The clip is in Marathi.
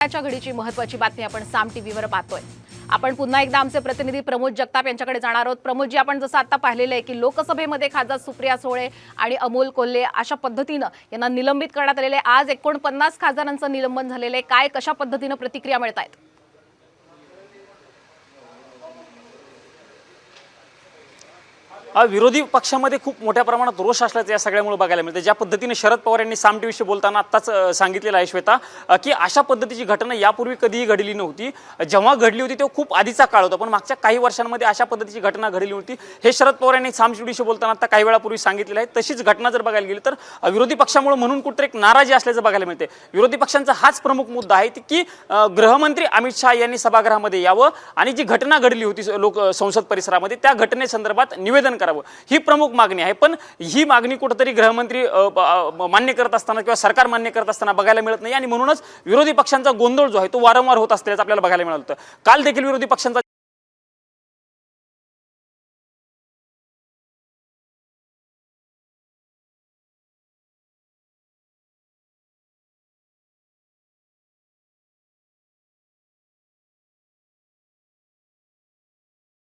च्या घडीची महत्त्वाची बातमी आपण साम टीव्हीवर पाहतोय। आपण पुन्हा एकदा आमचे प्रतिनिधी प्रमोद जगताप यांच्याकडे जाणार आहोत। प्रमोदजी, आपण जसं आता पाहिलेलं आहे की लोकसभेमध्ये खासदार सुप्रिया सुळे आणि अमोल कोल्हे अशा पद्धतीने यांना निलंबित करण्यात आलेले, आज 49 खासदारांचं निलंबन झालेलं आहे। काय कशा पद्धतीने प्रतिक्रिया मिळतायत? विरोधी पक्षामध्ये खूप मोठ्या प्रमाणात रोष असल्याचं या सगळ्यामुळे बघायला मिळतं। ज्या पद्धतीने शरद पवार यांनी साम टीव्हीशी बोलताना आत्ताच सांगितलेलं आहे श्वेता, की अशा पद्धतीची घटना यापूर्वी कधीही घडली नव्हती। जेव्हा घडली होती तेव्हा खूप आधीचा काळ होता, पण मागच्या काही वर्षांमध्ये अशा पद्धतीची घटना घडली होती। हे शरद पवार यांनी साम टीव्हीशी बोलताना आता काही वेळापूर्वी सांगितलेलं आहे। तशीच घटना जर बघायला गेली तर विरोधी पक्षामुळे म्हणून कुठेतरी एक नाराजी असल्याचं बघायला मिळते। विरोधी पक्षांचा हाच प्रमुख मुद्दा आहे की गृहमंत्री अमित शहा यांनी सभागृहामध्ये यावं आणि जी घटना घडली होती संसद परिसरामध्ये त्या घटनेसंदर्भात निवेदन करावं, ही प्रमुख मागणी आहे। पण ही मागणी कुठेतरी गृहमंत्री मान्य करत असताना किंवा सरकार मान्य करत असताना बघायला मिळत नाही आणि म्हणूनच विरोधी पक्षांचा गोंधळ जो आहे तो वारंवार होत असल्याचं आपल्याला बघायला मिळालं होतं। काल देखील विरोधी पक्षांचा